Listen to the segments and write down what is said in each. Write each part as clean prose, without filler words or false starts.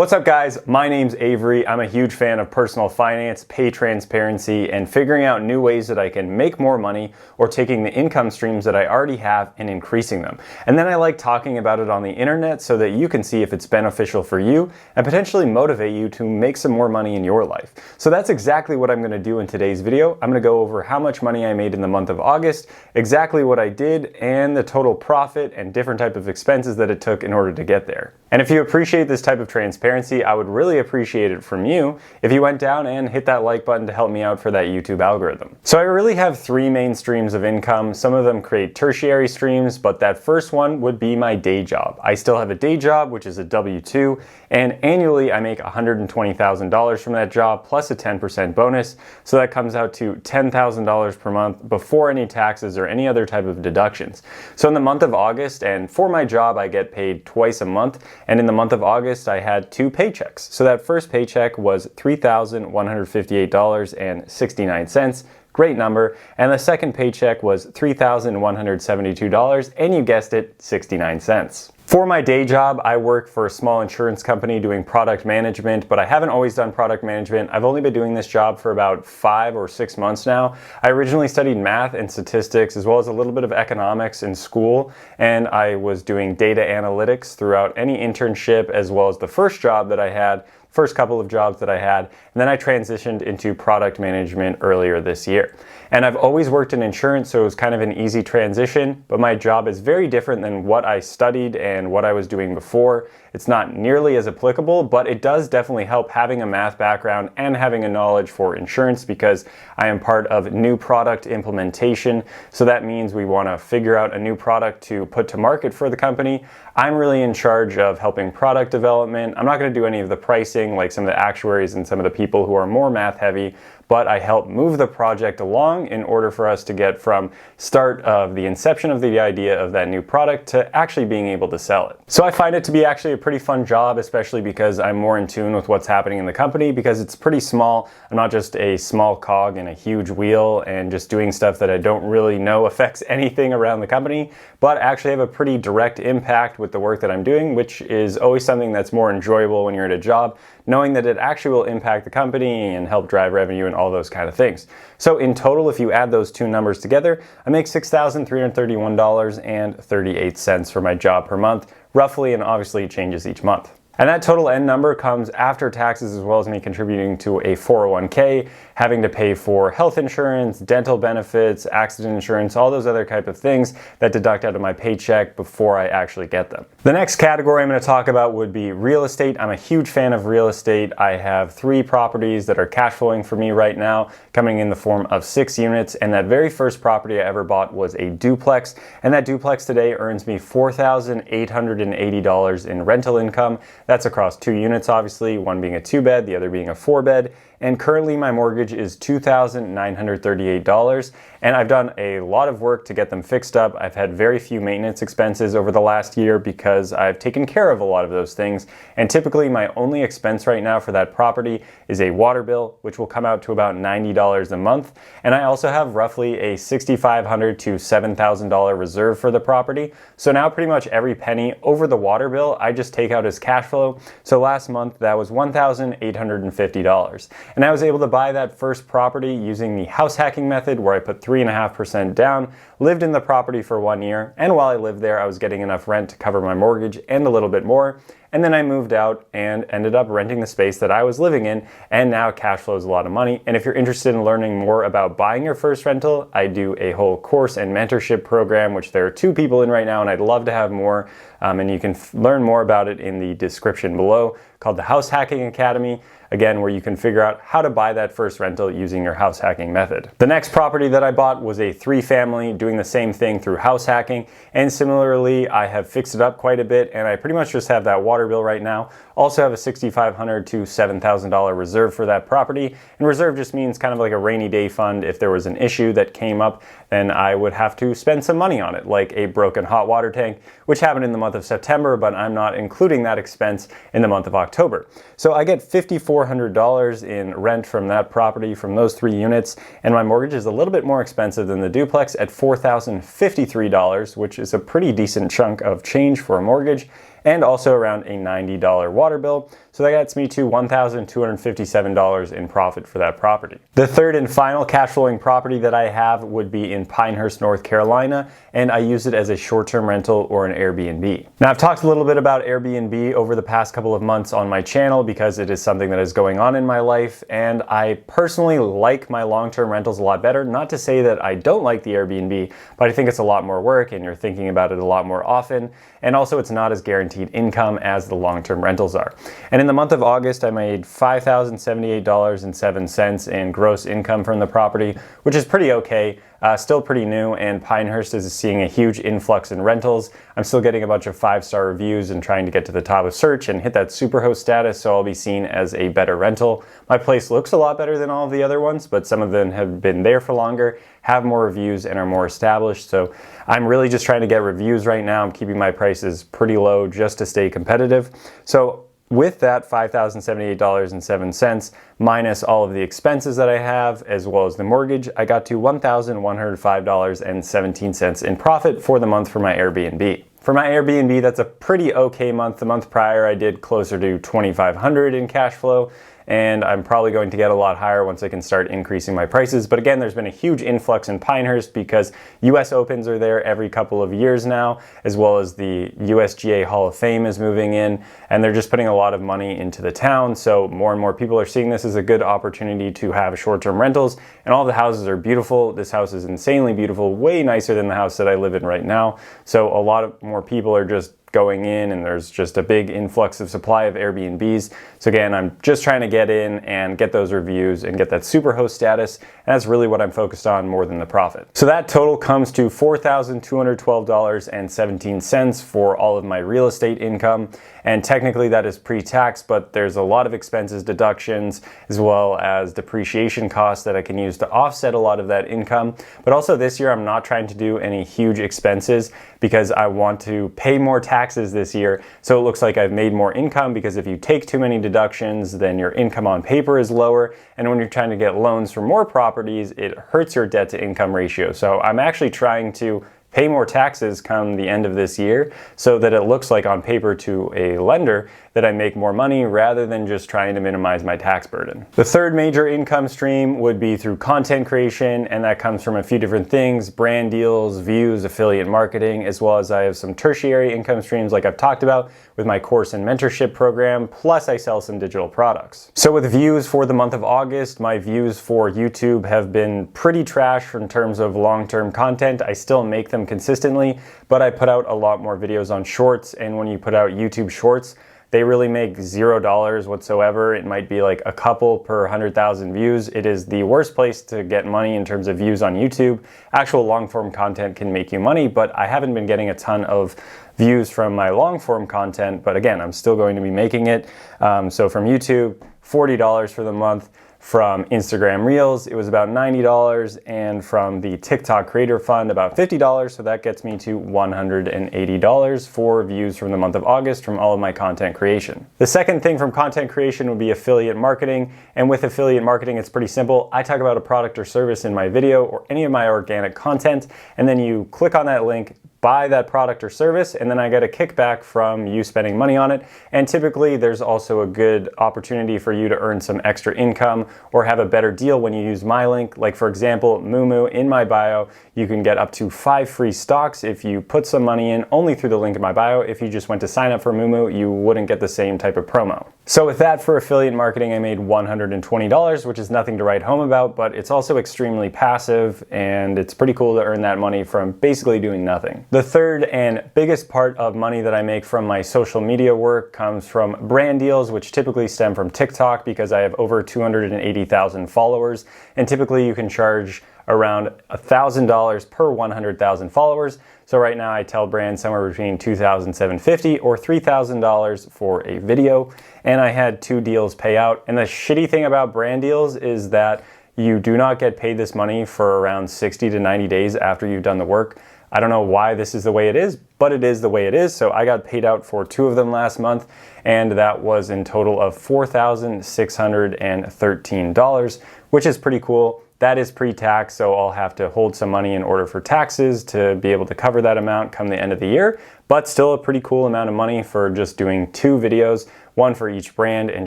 What's up guys, my name's Avery. I'm a huge fan of personal finance, pay transparency, and figuring out new ways that I can make more money or taking the income streams that I already have and increasing them. And then I like talking about it on the internet so that you can see if it's beneficial for you and potentially motivate you to make some more money in your life. So that's exactly what I'm going to do in today's video. I'm going to go over how much money I made in the month of August, exactly what I did, and the total profit and different type of expenses that it took in order to get there. And if you appreciate this type of transparency, I would really appreciate it from you if you went down and hit that like button to help me out for that YouTube algorithm. So I really have three main streams of income. Some of them create tertiary streams, but that first one would be my day job. I still have a day job, which is a W-2, and annually I make $120,000 from that job plus a 10% bonus. So that comes out to $10,000 per month before any taxes or any other type of deductions. So in the month of August, and for my job I get paid twice a month, and in the month of August, I had two paychecks. So that first paycheck was $3,158.69. Great number. And the second paycheck was $3,172, and you guessed it, 69 cents. For my day job, I work for a small insurance company doing product management, but I haven't always done product management. I've only been doing this job for about 5 or 6 months now. I originally studied math and statistics as well as a little bit of economics in school, and I was doing data analytics throughout any internship as well as the first job that I had, first couple of jobs that I had, and then I transitioned into product management earlier this year. And I've always worked in insurance, so it was kind of an easy transition, but my job is very different than what I studied and what I was doing before. It's not nearly as applicable, but it does definitely help having a math background and having a knowledge for insurance because I am part of new product implementation. So that means we want to figure out a new product to put to market for the company. I'm really in charge of helping product development. I'm not going to do any of the pricing like some of the actuaries and some of the people who are more math heavy, but I help move the project along in order for us to get from start of the inception of the idea of that new product to actually being able to sell it. So I find it to be actually a pretty fun job, especially because I'm more in tune with what's happening in the company because it's pretty small. I'm not just a small cog in a huge wheel and just doing stuff that I don't really know affects anything around the company, but actually have a pretty direct impact with the work that I'm doing, which is always something that's more enjoyable when you're at a job, knowing that it actually will impact the company and help drive revenue and all those kind of things. So in total, if you add those two numbers together, I make $6,331.38 for my job per month, roughly, and obviously it changes each month. And that total end number comes after taxes as well as me contributing to a 401k, having to pay for health insurance, dental benefits, accident insurance, all those other type of things that deduct out of my paycheck before I actually get them. The next category I'm going to talk about would be real estate. I'm a huge fan of real estate. I have 3 properties that are cash flowing for me right now, coming in the form of 6 units. And that very first property I ever bought was a duplex. And that duplex today earns me $4,880 in rental income. That's across 2 units, obviously, one being a 2-bed, the other being a 4-bed. And currently my mortgage is $2,938, and I've done a lot of work to get them fixed up. I've had very few maintenance expenses over the last year because I've taken care of a lot of those things, and typically my only expense right now for that property is a water bill, which will come out to about $90 a month, and I also have roughly a $6,500 to $7,000 reserve for the property. So now pretty much every penny over the water bill I just take out as cash flow. So last month that was $1,850. And I was able to buy that first property using the house hacking method where I put 3.5% down, lived in the property for 1 year, and while I lived there I was getting enough rent to cover my mortgage and a little bit more. And then I moved out and ended up renting the space that I was living in, and now cash flows a lot of money. And if you're interested in learning more about buying your first rental, I do a whole course and mentorship program, which there are 2 people in right now, and I'd love to have more. And you can learn more about it in the description below, called the House Hacking Academy. Again, where you can figure out how to buy that first rental using your house hacking method. The next property that I bought was a 3-family doing the same thing through house hacking, and similarly I have fixed it up quite a bit, and I pretty much just have that water bill right now. Also have a $6,500 to $7,000 reserve for that property, and reserve just means kind of like a rainy day fund. If there was an issue that came up, then I would have to spend some money on it, like a broken hot water tank, which happened in the month of September, but I'm not including that expense in the month of October. So I get $5,400 in rent from that property, from those 3 units, and my mortgage is a little bit more expensive than the duplex at $4,053, which is a pretty decent chunk of change for a mortgage, and also around a $90 water bill. So that gets me to $1,257 in profit for that property. The third and final cash flowing property that I have would be in Pinehurst, North Carolina, and I use it as a short-term rental or an Airbnb. Now, I've talked a little bit about Airbnb over the past couple of months on my channel because it is something that is going on in my life, and I personally like my long-term rentals a lot better. Not to say that I don't like the Airbnb, but I think it's a lot more work and you're thinking about it a lot more often, and also it's not as guaranteed income as the long-term rentals are. And in the month of August, I made $5,078.07 in gross income from the property, which is pretty okay. Still pretty new, and Pinehurst is seeing a huge influx in rentals. I'm still getting a bunch of 5-star reviews and trying to get to the top of search and hit that superhost status, so I'll be seen as a better rental. My place looks a lot better than all of the other ones, but some of them have been there for longer, have more reviews, and are more established. So I'm really just trying to get reviews right now. I'm keeping my prices pretty low just to stay competitive. So with that $5,078.07 minus all of the expenses that I have, as well as the mortgage, I got to $1,105.17 in profit for the month for my Airbnb. For my Airbnb, that's a pretty okay month. The month prior, I did closer to $2,500 in cash flow, and I'm probably going to get a lot higher once I can start increasing my prices. But again, there's been a huge influx in Pinehurst because US Opens are there every couple of years now, as well as the USGA Hall of Fame is moving in, and they're just putting a lot of money into the town. So more and more people are seeing this as a good opportunity to have short-term rentals, and all the houses are beautiful. This house is insanely beautiful, way nicer than the house that I live in right now. So a lot of more people are just going in, and there's just a big influx of supply of Airbnbs. So again, I'm just trying to get in and get those reviews and get that superhost status, and that's really what I'm focused on more than the profit. So that total comes to $4,212.17 for all of my real estate income, and technically that is pre-tax, but there's a lot of expenses, deductions, as well as depreciation costs that I can use to offset a lot of that income. But also this year, I'm not trying to do any huge expenses because I want to pay more taxes this year. So it looks like I've made more income, because if you take too many deductions, then your income on paper is lower. And when you're trying to get loans for more properties, it hurts your debt to income ratio. So I'm actually trying to pay more taxes come the end of this year so that it looks like on paper to a lender that I make more money rather than just trying to minimize my tax burden. The third major income stream would be through content creation, and that comes from a few different things: brand deals, views, affiliate marketing, as well as I have some tertiary income streams like I've talked about with my course and mentorship program, plus I sell some digital products. So with views for the month of August, my views for YouTube have been pretty trash in terms of long-term content. I still make them consistently, but I put out a lot more videos on shorts, and when you put out YouTube shorts, they really make $0 whatsoever. It might be like a couple per 100,000 views. It is the worst place to get money in terms of views on YouTube. Actual long-form content can make you money, but I haven't been getting a ton of views from my long-form content, but again, I'm still going to be making it. So from YouTube, $40 for the month. From Instagram Reels, it was about $90, and from the TikTok Creator Fund, about $50, so that gets me to $180 for views from the month of August from all of my content creation. The second thing from content creation would be affiliate marketing, and with affiliate marketing, it's pretty simple. I talk about a product or service in my video or any of my organic content, and then you click on that link, buy that product or service, and then I get a kickback from you spending money on it. And typically there's also a good opportunity for you to earn some extra income or have a better deal when you use my link. Like for example, Moomoo, in my bio, you can get up to 5 free stocks if you put some money in only through the link in my bio. If you just went to sign up for Moomoo, you wouldn't get the same type of promo. So with that, for affiliate marketing, I made $120, which is nothing to write home about, but it's also extremely passive, and it's pretty cool to earn that money from basically doing nothing. The third and biggest part of money that I make from my social media work comes from brand deals, which typically stem from TikTok because I have over 280,000 followers, and typically you can charge around $1,000 per 100,000 followers. So right now I tell brands somewhere between $2,750 or $3,000 for a video, and I had 2 deals pay out. And the shitty thing about brand deals is that you do not get paid this money for around 60 to 90 days after you've done the work. I don't know why this is the way it is, but it is the way it is. So I got paid out for 2 of them last month, and that was in total of $4,613, which is pretty cool. That is pre-tax, so I'll have to hold some money in order for taxes to be able to cover that amount come the end of the year, but still a pretty cool amount of money for just doing 2 videos. one for each brand, and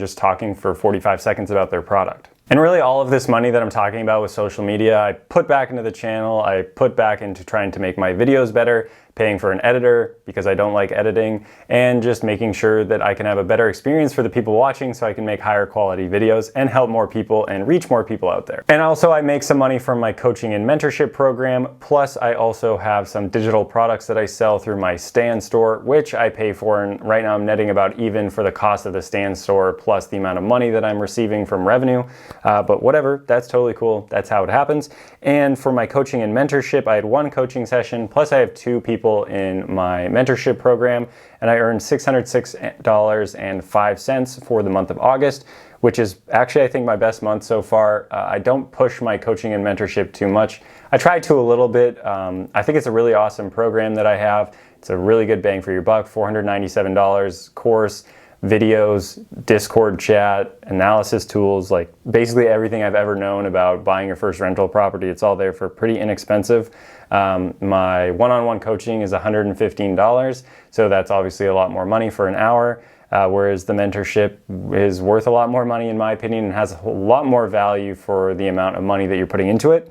just talking for 45 seconds about their product. And really all of this money that I'm talking about with social media, I put back into the channel, I put back into trying to make my videos better, paying for an editor because I don't like editing, and just making sure that I can have a better experience for the people watching so I can make higher quality videos and help more people and reach more people out there. And also I make some money from my coaching and mentorship program, plus I also have some digital products that I sell through my Stan store, which I pay for, and right now I'm netting about even for the cost of the Stan store plus the amount of money that I'm receiving from revenue. But whatever, that's totally cool. That's how it happens. And for my coaching and mentorship, I had one coaching session, plus I have 2 people in my mentorship program, and I earned $606.05 for the month of August, which is actually, I think, my best month so far. I don't push my coaching and mentorship too much. I try to a little bit. I think it's a really awesome program that I have. It's a really good bang for your buck, $497 course, videos, Discord chat, analysis tools, like basically everything I've ever known about buying your first rental property. It's all there for pretty inexpensive. My one-on-one coaching is $115, so that's obviously a lot more money for an hour, whereas the mentorship is worth a lot more money in my opinion and has a lot more value for the amount of money that you're putting into it.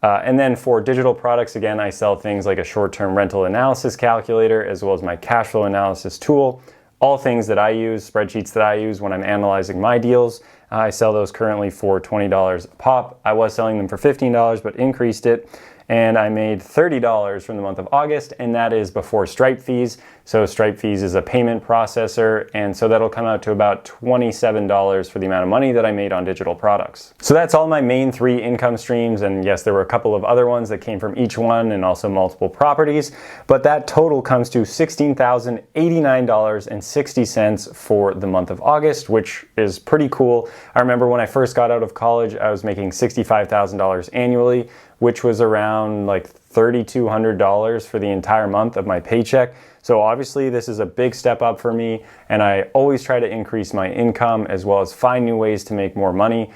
And then for digital products, again, I sell things like a short-term rental analysis calculator as well as my cash flow analysis tool. All things that I use, spreadsheets that I use when I'm analyzing my deals. I sell those currently for $20 a pop. I was selling them for $15, but increased it. And I made $30 from the month of August, and that is before Stripe fees. So Stripe fees is a payment processor, and so that'll come out to about $27 for the amount of money that I made on digital products. So that's all my main 3 income streams, and yes, there were a couple of other ones that came from each one and also multiple properties, but that total comes to $16,089.60 for the month of August, which is pretty cool. I remember when I first got out of college, I was making $65,000 annually, which was around like $3,200 for the entire month of my paycheck. So obviously this is a big step up for me, and I always try to increase my income as well as find new ways to make more money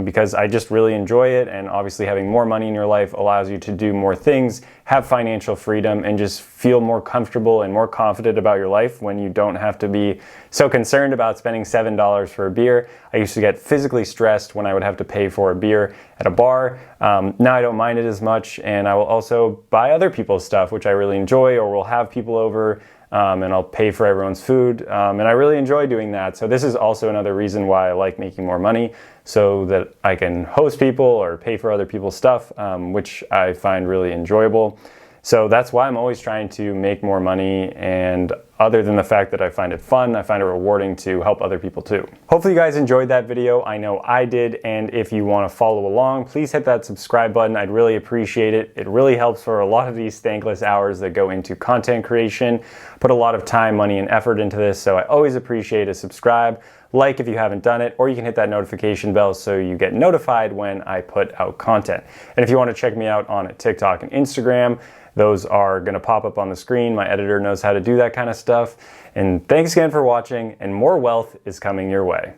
because I just really enjoy it, and obviously having more money in your life allows you to do more things, have financial freedom, and just feel more comfortable and more confident about your life when you don't have to be so concerned about spending $7 for a beer. I used to get physically stressed when I would have to pay for a beer at a bar. Now I don't mind it as much, and I will also buy other people's stuff, which I really enjoy, or we'll have people over and I'll pay for everyone's food, and I really enjoy doing that. So this is also another reason why I like making more money, so that I can host people or pay for other people's stuff, which I find really enjoyable. So that's why I'm always trying to make more money, and other than the fact that I find it fun, I find it rewarding to help other people too. Hopefully you guys enjoyed that video. I know I did, and if you want to follow along, please hit that subscribe button. I'd really appreciate it. It really helps for a lot of these thankless hours that go into content creation. Put a lot of time, money, and effort into this, so I always appreciate a subscribe. Like if you haven't done it, or you can hit that notification bell so you get notified when I put out content. And if you want to check me out on TikTok and Instagram, those are going to pop up on the screen. My editor knows how to do that kind of stuff. And thanks again for watching, and more wealth is coming your way.